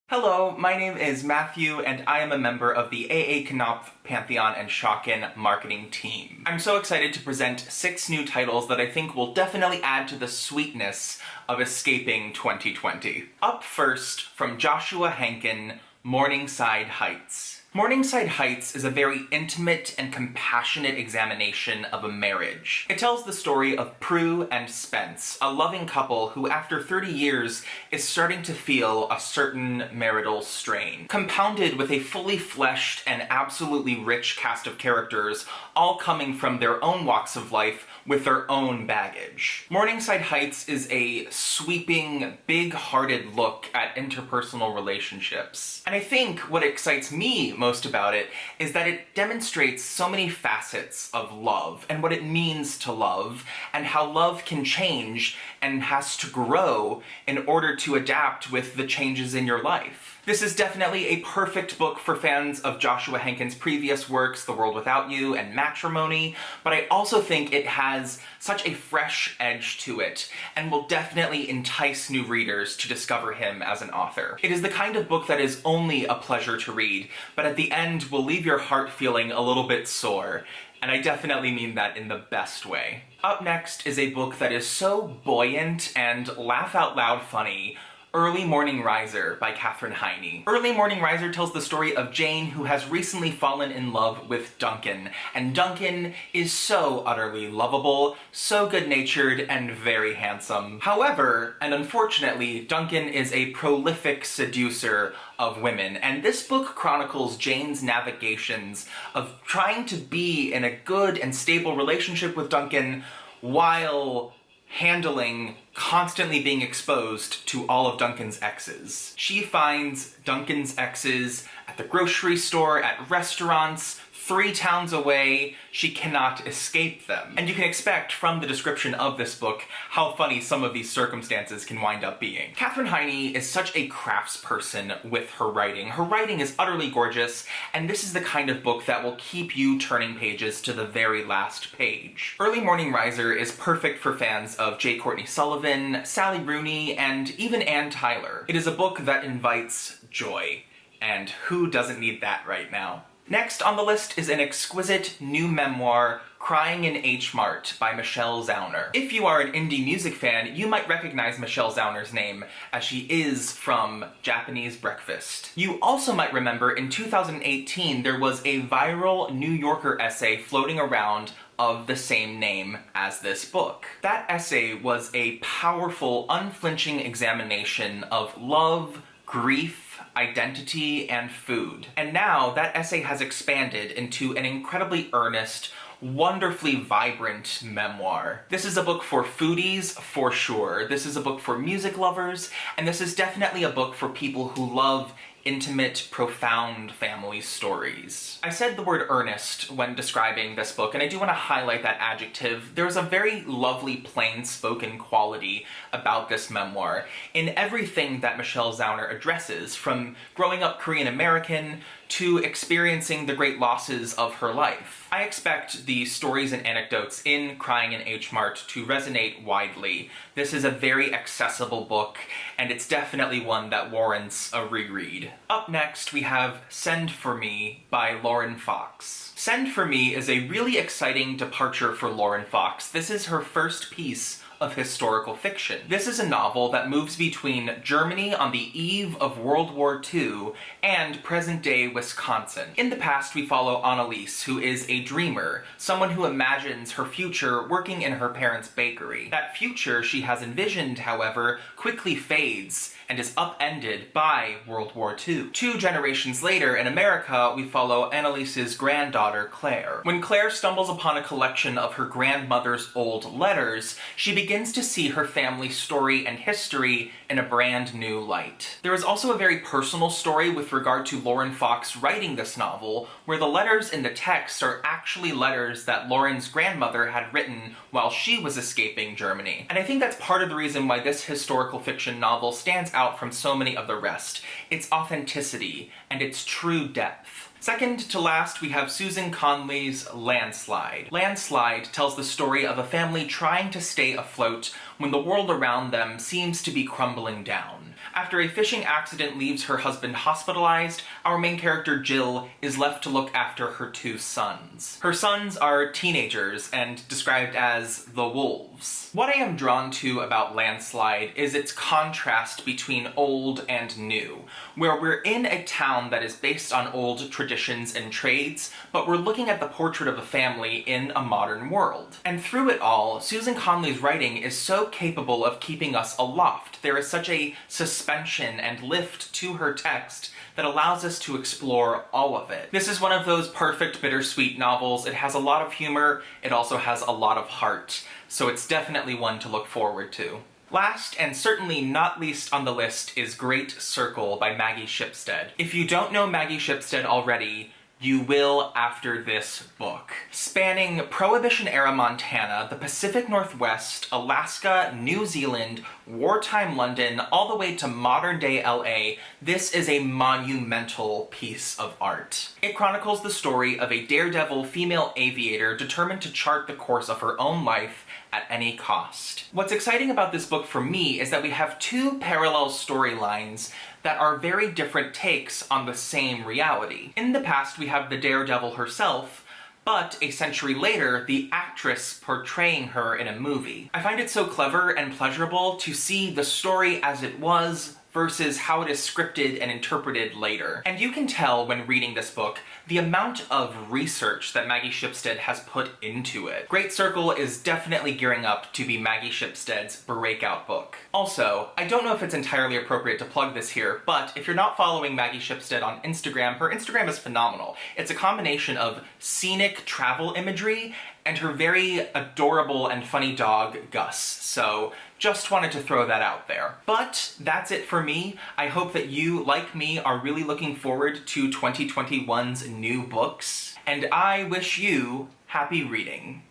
Hello, my name is Matthew, and I am a member of the AA Knopf, Pantheon, and Schocken marketing team. I'm so excited to present 6 new titles that I think will definitely add to the sweetness of escaping 2020. Up first, from Joshua Henkin, Morningside Heights. Morningside Heights is a very intimate and compassionate examination of a marriage. It tells the story of Prue and Spence, a loving couple who after 30 years is starting to feel a certain marital strain. Compounded with a fully fleshed and absolutely rich cast of characters, all coming from their own walks of life with their own baggage. Morningside Heights is a sweeping, big-hearted look at interpersonal relationships. And I think what excites me most about it is that it demonstrates so many facets of love and what it means to love and how love can change and has to grow in order to adapt with the changes in your life. This is definitely a perfect book for fans of Joshua Henkin's previous works, The World Without You and Matrimony, but I also think it has such a fresh edge to it and will definitely entice new readers to discover him as an author. It is the kind of book that is only a pleasure to read, but at the end will leave your heart feeling a little bit sore, and I definitely mean that in the best way. Up next is a book that is so buoyant and laugh-out-loud funny, Early Morning Riser by Katherine Heine. Early Morning Riser tells the story of Jane, who has recently fallen in love with Duncan, and Duncan is so utterly lovable, so good-natured, and very handsome. However, and unfortunately, Duncan is a prolific seducer of women, and this book chronicles Jane's navigations of trying to be in a good and stable relationship with Duncan while handling constantly being exposed to all of Duncan's exes. She finds Duncan's exes at the grocery store, at restaurants, 3 towns away. She cannot escape them. And you can expect from the description of this book how funny some of these circumstances can wind up being. Katherine Heine is such a craftsperson with her writing. Her writing is utterly gorgeous, and this is the kind of book that will keep you turning pages to the very last page. Early Morning Riser is perfect for fans of J. Courtney Sullivan, Sally Rooney, and even Ann Tyler. It is a book that invites joy, and who doesn't need that right now? Next on the list is an exquisite new memoir, Crying in Hmart by Michelle Zauner. If you are an indie music fan, you might recognize Michelle Zauner's name, as she is from Japanese Breakfast. You also might remember in 2018 there was a viral New Yorker essay floating around of the same name as this book. That essay was a powerful, unflinching examination of love, grief, identity, and food. And now that essay has expanded into an incredibly earnest, wonderfully vibrant memoir. This is a book for foodies, for sure. This is a book for music lovers, and this is definitely a book for people who love intimate, profound family stories. I said the word earnest when describing this book, and I do want to highlight that adjective. There's a very lovely, plain-spoken quality about this memoir in everything that Michelle Zauner addresses, from growing up Korean American to experiencing the great losses of her life. I expect the stories and anecdotes in Crying in Hmart to resonate widely. This is a very accessible book, and it's definitely one that warrants a reread. Up next, we have Send for Me by Lauren Fox. Send for Me is a really exciting departure for Lauren Fox. This is her first piece of historical fiction. This is a novel that moves between Germany on the eve of World War II and present-day Wisconsin. In the past, we follow Annalise, who is a dreamer, someone who imagines her future working in her parents' bakery. That future she has envisioned, however, quickly fades and is upended by World War II. 2 generations later, in America, we follow Annalise's granddaughter, Claire. When Claire stumbles upon a collection of her grandmother's old letters, she begins to see her family's story and history in a brand new light. There is also a very personal story with regard to Lauren Fox writing this novel, where the letters in the text are actually letters that Lauren's grandmother had written while she was escaping Germany. And I think that's part of the reason why this historical fiction novel stands out from so many of the rest. Its authenticity and its true depth. Second to last, we have Susan Conley's Landslide. Landslide tells the story of a family trying to stay afloat when the world around them seems to be crumbling down. After a fishing accident leaves her husband hospitalized, our main character Jill is left to look after her 2 sons. Her sons are teenagers and described as the wolves. What I am drawn to about Landslide is its contrast between old and new, where we're in a town that is based on old traditions and trades, but we're looking at the portrait of a family in a modern world. And through it all, Susan Conley's writing is so capable of keeping us aloft. There is such a suspension and lift to her text that allows us to explore all of it. This is one of those perfect bittersweet novels. It has a lot of humor, it also has a lot of heart, so it's definitely one to look forward to. Last, and certainly not least on the list, is Great Circle by Maggie Shipstead. If you don't know Maggie Shipstead already, you will after this book. Spanning Prohibition-era Montana, the Pacific Northwest, Alaska, New Zealand, wartime London, all the way to modern-day LA, this is a monumental piece of art. It chronicles the story of a daredevil female aviator determined to chart the course of her own life at any cost. What's exciting about this book for me is that we have 2 parallel storylines that are very different takes on the same reality. In the past, we have the daredevil herself, but a century later, the actress portraying her in a movie. I find it so clever and pleasurable to see the story as it was versus how it is scripted and interpreted later. And you can tell when reading this book the amount of research that Maggie Shipstead has put into it. Great Circle is definitely gearing up to be Maggie Shipstead's breakout book. Also, I don't know if it's entirely appropriate to plug this here, but if you're not following Maggie Shipstead on Instagram, her Instagram is phenomenal. It's a combination of scenic travel imagery and her very adorable and funny dog, Gus. So just wanted to throw that out there. But that's it for me. I hope that you, like me, are really looking forward to 2021's new books, and I wish you happy reading.